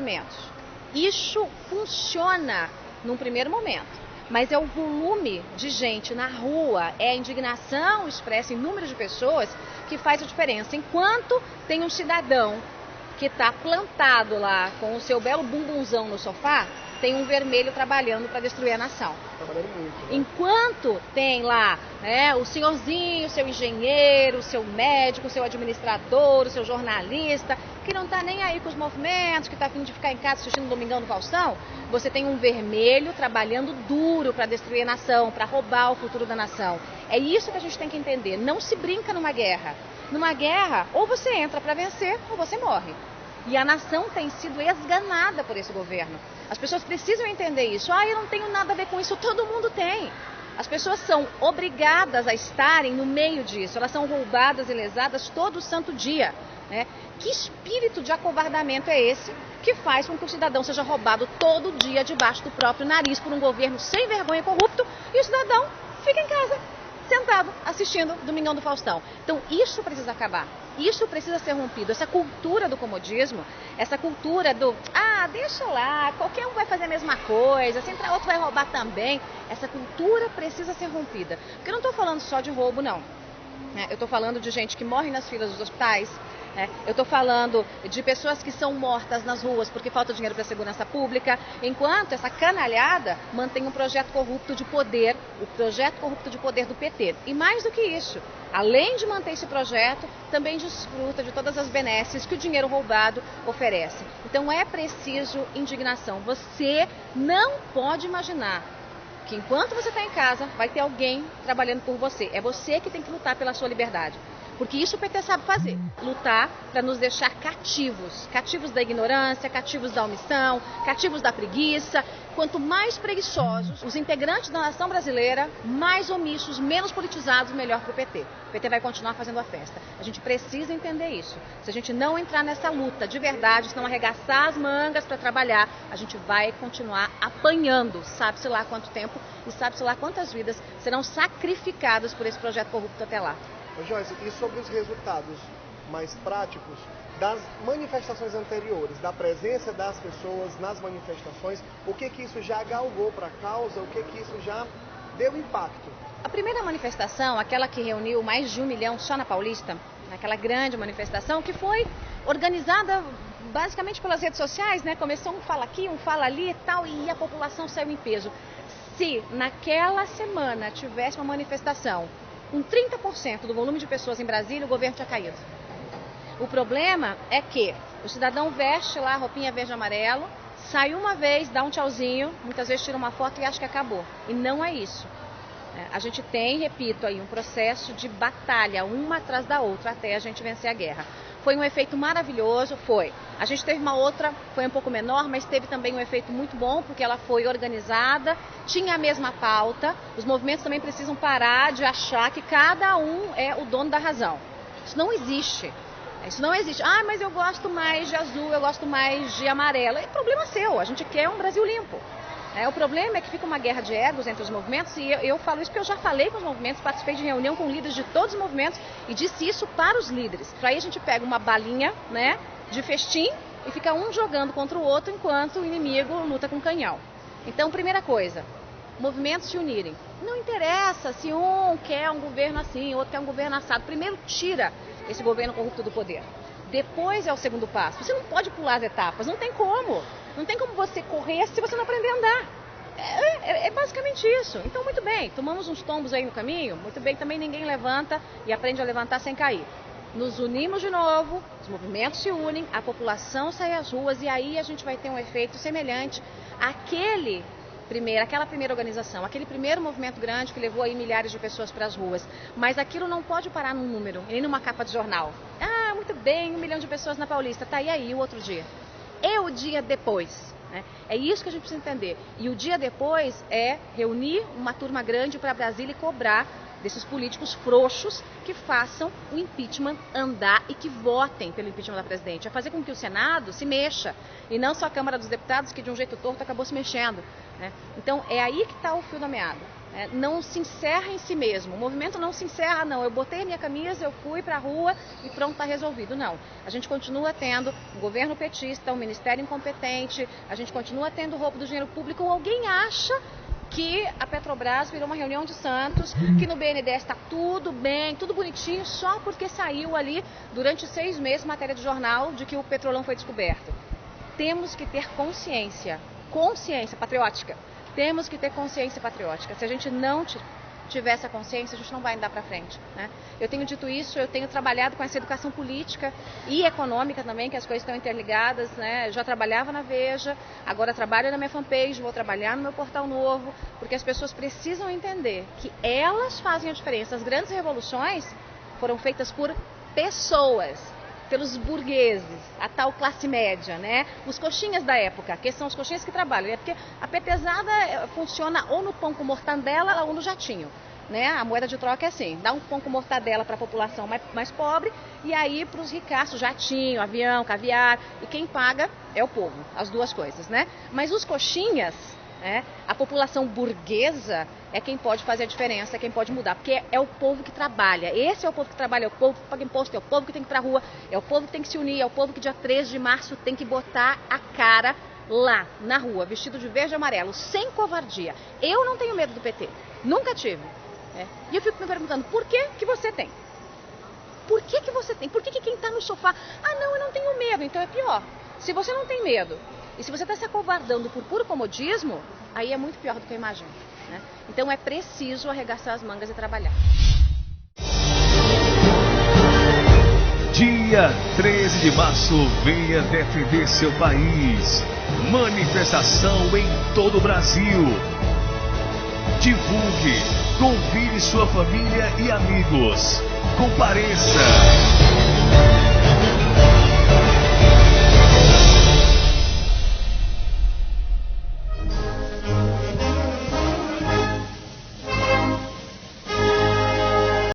movimentos. Isso funciona num primeiro momento. Mas é o volume de gente na rua, é a indignação expressa em número de pessoas que faz a diferença. Enquanto tem um cidadão que está plantado lá com o seu belo bumbunzão no sofá, tem um vermelho trabalhando para destruir a nação. Trabalhando muito, né? Enquanto tem lá o senhorzinho, o seu engenheiro, o seu médico, o seu administrador, o seu jornalista, que não está nem aí com os movimentos, que está a fim de ficar em casa assistindo o Domingão do Faustão, você tem um vermelho trabalhando duro para destruir a nação, para roubar o futuro da nação. É isso que a gente tem que entender. Não se brinca numa guerra. Numa guerra, ou você entra para vencer, ou você morre. E a nação tem sido esganada por esse governo. As pessoas precisam entender isso. Eu não tenho nada a ver com isso. Todo mundo tem. As pessoas são obrigadas a estarem no meio disso. Elas são roubadas e lesadas todo santo dia, né? Que espírito de acovardamento é esse que faz com que o cidadão seja roubado todo dia debaixo do próprio nariz por um governo sem vergonha e corrupto e o cidadão fica em casa, sentado, assistindo Domingão do Faustão. Então isso precisa acabar. Isso precisa ser rompido. Essa cultura do comodismo, essa cultura do, deixa lá, qualquer um vai fazer a mesma coisa, se entrar outro vai roubar também. Essa cultura precisa ser rompida. Porque eu não estou falando só de roubo, não. Eu estou falando de gente que morre nas filas dos hospitais. Eu estou falando de pessoas que são mortas nas ruas porque falta dinheiro para a segurança pública, enquanto essa canalhada mantém um projeto corrupto de poder, o projeto corrupto de poder do PT. E mais do que isso, além de manter esse projeto, também desfruta de todas as benesses que o dinheiro roubado oferece. Então é preciso indignação. Você não pode imaginar que enquanto você está em casa, vai ter alguém trabalhando por você. É você que tem que lutar pela sua liberdade. Porque isso o PT sabe fazer, lutar para nos deixar cativos, cativos da ignorância, cativos da omissão, cativos da preguiça. Quanto mais preguiçosos os integrantes da nação brasileira, mais omissos, menos politizados, melhor para o PT. O PT vai continuar fazendo a festa. A gente precisa entender isso. Se a gente não entrar nessa luta de verdade, se não arregaçar as mangas para trabalhar, a gente vai continuar apanhando, sabe-se lá quanto tempo e sabe-se lá quantas vidas serão sacrificadas por esse projeto corrupto até lá. Joyce, e sobre os resultados mais práticos das manifestações anteriores, da presença das pessoas nas manifestações, o que isso já galgou para a causa, o que isso já deu impacto? A primeira manifestação, aquela que reuniu mais de 1 milhão só na Paulista, aquela grande manifestação que foi organizada basicamente pelas redes sociais, né? Começou um fala aqui, um fala ali e tal, e a população saiu em peso. Se naquela semana tivesse uma manifestação com 30% do volume de pessoas em Brasília, o governo tinha caído. O problema é que o cidadão veste lá a roupinha verde e amarelo, sai uma vez, dá um tchauzinho, muitas vezes tira uma foto e acha que acabou. E não é isso. A gente tem, repito, aí um processo de batalha, uma atrás da outra, até a gente vencer a guerra. Foi um efeito maravilhoso, foi. A gente teve uma outra, foi um pouco menor, mas teve também um efeito muito bom, porque ela foi organizada, tinha a mesma pauta. Os movimentos também precisam parar de achar que cada um é o dono da razão. Isso não existe. Isso não existe. Mas eu gosto mais de azul, eu gosto mais de amarelo. É problema seu, a gente quer um Brasil limpo. O problema é que fica uma guerra de egos entre os movimentos e eu falo isso porque eu já falei com os movimentos, participei de reunião com líderes de todos os movimentos e disse isso para os líderes. Aí a gente pega uma balinha, né, de festim e fica um jogando contra o outro enquanto o inimigo luta com canhão. Então, primeira coisa, movimentos se unirem. Não interessa se um quer um governo assim, outro quer um governo assado. Primeiro tira esse governo corrupto do poder. Depois é o segundo passo. Você não pode pular as etapas, não tem como. Não tem como você correr se você não aprender a andar. É basicamente isso. Então, muito bem, tomamos uns tombos aí no caminho, muito bem, também ninguém levanta e aprende a levantar sem cair. Nos unimos de novo, os movimentos se unem, a população sai às ruas e aí a gente vai ter um efeito semelhante àquela primeira organização, aquele primeiro movimento grande que levou aí milhares de pessoas para as ruas. Mas aquilo não pode parar num número, nem numa capa de jornal. Muito bem, 1 milhão de pessoas na Paulista, tá, e aí o outro dia? E o dia depois? É isso que a gente precisa entender. E o dia depois é reunir uma turma grande para Brasília e cobrar desses políticos frouxos que façam o impeachment andar e que votem pelo impeachment da presidente. É fazer com que o Senado se mexa e não só a Câmara dos Deputados que de um jeito torto acabou se mexendo. Então é aí que está o fio da meada. não se encerra em si mesmo. O movimento não se encerra, não. Eu botei a minha camisa, eu fui para a rua e pronto, está resolvido. Não. A gente continua tendo um governo petista, um ministério incompetente, a gente continua tendo roubo do dinheiro público. Ou alguém acha que a Petrobras virou uma reunião de santos, que no BNDES está tudo bem, tudo bonitinho, só porque saiu ali durante 6 meses matéria de jornal de que o petrolão foi descoberto. Temos que ter consciência patriótica. Temos que ter consciência patriótica. Se a gente não tiver essa consciência, a gente não vai andar para frente, né? Eu tenho dito isso, eu tenho trabalhado com essa educação política e econômica também, que as coisas estão interligadas, né? Eu já trabalhava na Veja, agora trabalho na minha fanpage, vou trabalhar no meu portal novo, porque as pessoas precisam entender que elas fazem a diferença. As grandes revoluções foram feitas por pessoas, pelos burgueses, a tal classe média, né? Os coxinhas da época, que são os coxinhas que trabalham, né? Porque a petezada funciona ou no pão com mortadela ou no jatinho, né? A moeda de troca é assim, dá um pão com mortadela para a população mais pobre e aí para os ricaços, jatinho, avião, caviar, e quem paga é o povo, as duas coisas, né? Mas os coxinhas, a população burguesa é quem pode fazer a diferença, é quem pode mudar, porque é o povo que trabalha. Esse é o povo que trabalha, é o povo que paga imposto, é o povo que tem que ir pra rua, é o povo que tem que se unir, é o povo que dia 13 de março tem que botar a cara lá, na rua, vestido de verde e amarelo, sem covardia. Eu não tenho medo do PT, nunca tive. E eu fico me perguntando, por que você tem? Por que você tem? Por que quem está no sofá, não, eu não tenho medo, então é pior. Se você não tem medo, e se você está se acovardando por puro comodismo, aí é muito pior do que eu imagino, né? Então é preciso arregaçar as mangas e trabalhar. Dia 13 de março, venha defender seu país. Manifestação em todo o Brasil. Divulgue, convide sua família e amigos. Compareça.